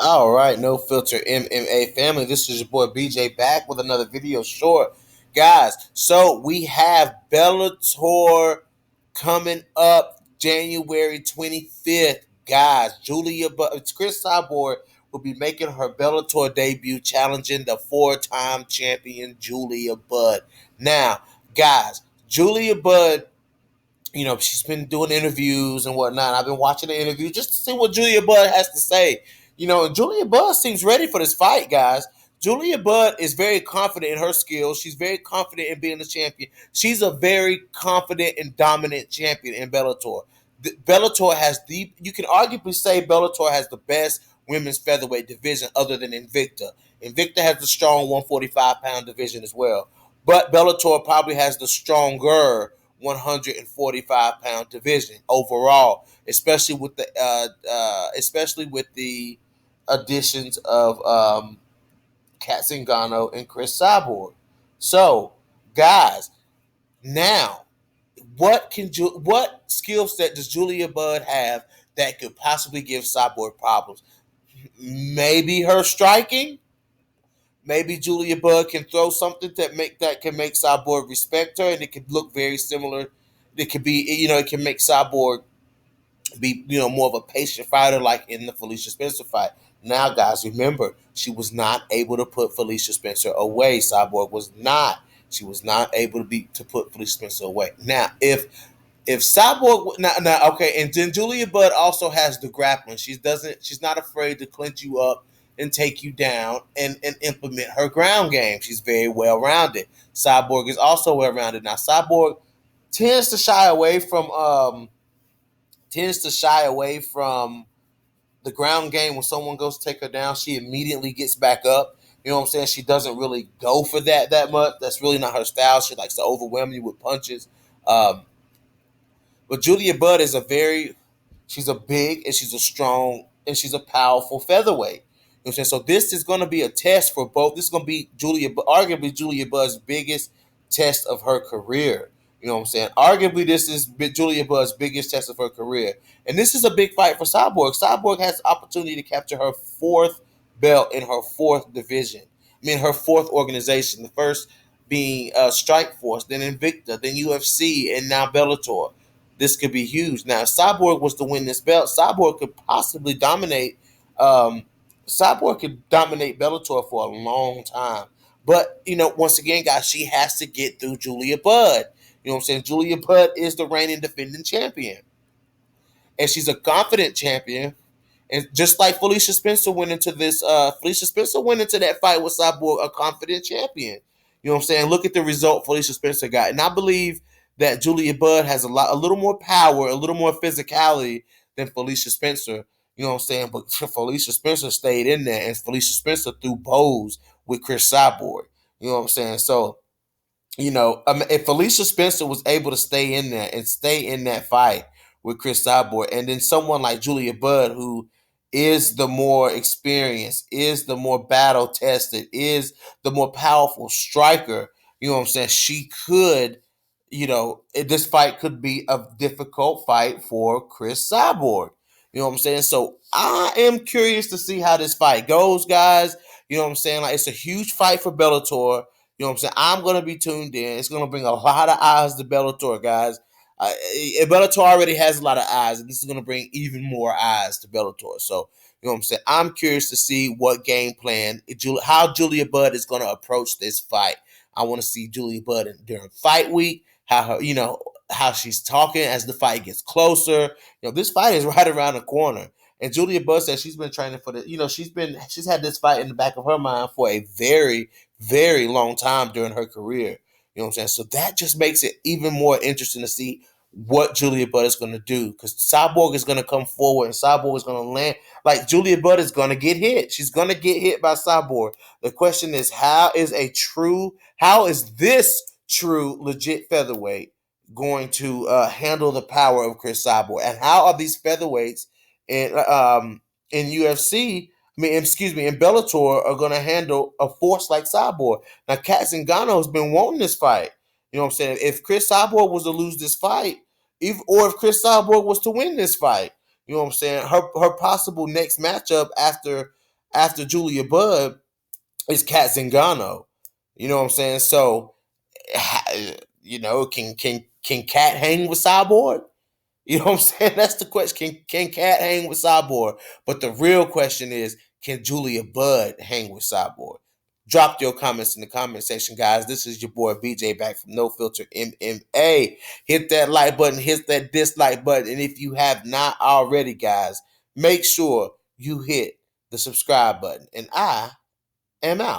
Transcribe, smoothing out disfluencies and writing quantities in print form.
All right, no filter MMA family. This is your boy BJ back with another video short, guys. So we have Bellator coming up January 25th, guys. Cris Cyborg will be making her Bellator debut, challenging the four-time champion Julia Budd. Now, guys, Julia Budd, she's been doing interviews and whatnot. I've been watching the interview just to see what Julia Budd has to say. And Julia Budd seems ready for this fight, guys. Julia Budd is very confident in her skills. She's very confident in being the champion. She's a very confident and dominant champion in Bellator. Bellator has you can arguably say Bellator has the best women's featherweight division other than Invicta. Invicta has the strong 145-pound division as well. But Bellator probably has the stronger 145-pound division overall, especially with the additions of Kat Zingano and Cris Cyborg. So, guys, now what skill set does Julia Budd have that could possibly give Cyborg problems? Maybe her striking. Maybe Julia Budd can throw something that can make Cyborg respect her, and it could look very similar. It could be, it can make Cyborg be, more of a patient fighter, like in the Felicia Spencer fight. Now, guys, remember, she was not able to put Felicia Spencer away. Cyborg was not. She was not able to put Felicia Spencer away. Now, if Cyborg now okay, and then Julia Budd also has the grappling. She's not afraid to clinch you up and take you down and implement her ground game. She's very well rounded. Cyborg is also well rounded. Now Cyborg tends to shy away from the ground game. When someone goes to take her down, she immediately gets back up. You know what I'm saying? She doesn't really go for that much. That's really not her style. She likes to overwhelm you with punches. But Julia Budd she's a big and she's a strong and she's a powerful featherweight. You know what I'm saying? So this is going to be a test for both. This is going to be arguably Julia Budd's biggest test of her career. You know what I'm saying? Arguably, this is Julia Budd's biggest test of her career. And this is a big fight for Cyborg. Cyborg has the opportunity to capture her fourth belt in her fourth division. Her fourth organization. The first being Strike Force, then Invicta, then UFC, and now Bellator. This could be huge. Now, if Cyborg was to win this belt, Cyborg could possibly dominate. Cyborg could dominate Bellator for a long time. But, once again, guys, she has to get through Julia Budd. You know what I'm saying? Julia Budd is the reigning defending champion. And she's a confident champion. And just like Felicia Spencer went into that fight with Cyborg, a confident champion. You know what I'm saying? Look at the result Felicia Spencer got. And I believe that Julia Budd has a little more power, a little more physicality than Felicia Spencer. You know what I'm saying? But Felicia Spencer stayed in there, and Felicia Spencer threw bows with Cris Cyborg. You know what I'm saying? So, if Felicia Spencer was able to stay in there and stay in that fight with Cris Cyborg, and then someone like Julia Budd, who is the more experienced, is the more battle tested, is the more powerful striker, you know what I'm saying? She could, this fight could be a difficult fight for Cris Cyborg. You know what I'm saying? So I am curious to see how this fight goes, guys. You know what I'm saying? Like, it's a huge fight for Bellator. You know what I'm saying? I'm going to be tuned in. It's going to bring a lot of eyes to Bellator, guys. Bellator already has a lot of eyes, and this is going to bring even more eyes to Bellator. So, you know what I'm saying? I'm curious to see what game plan, how Julia Budd is going to approach this fight. I want to see Julia Budd during fight week, how she's talking as the fight gets closer. This fight is right around the corner. And Julia Budd says she's been training for she's had this fight in the back of her mind for a very, very long time during her career. You know what I'm saying? So that just makes it even more interesting to see what Julia Budd is going to do, because Cyborg is going to come forward and Cyborg is going to land. Like, Julia Budd is going to get hit. She's going to get hit by Cyborg. The question is, how is this true, legit featherweight going to handle the power of Cris Cyborg? And how are these featherweights in UFC, in Bellator, are going to handle a force like Cyborg? Now, Kat Zingano has been wanting this fight. You know what I'm saying? If Cris Cyborg was to lose this fight, or if Cris Cyborg was to win this fight, you know what I'm saying? Her possible next matchup after after Julia Budd is Kat Zingano. You know what I'm saying? So, can Kat hang with Cyborg? You know what I'm saying? That's the question. Can Kat hang with Cyborg? But the real question is, can Julia Budd hang with Cyborg? Drop your comments in the comment section, guys. This is your boy BJ back from No Filter MMA. Hit that like button, hit that dislike button, and if you have not already, guys, make sure you hit the subscribe button. And I am out.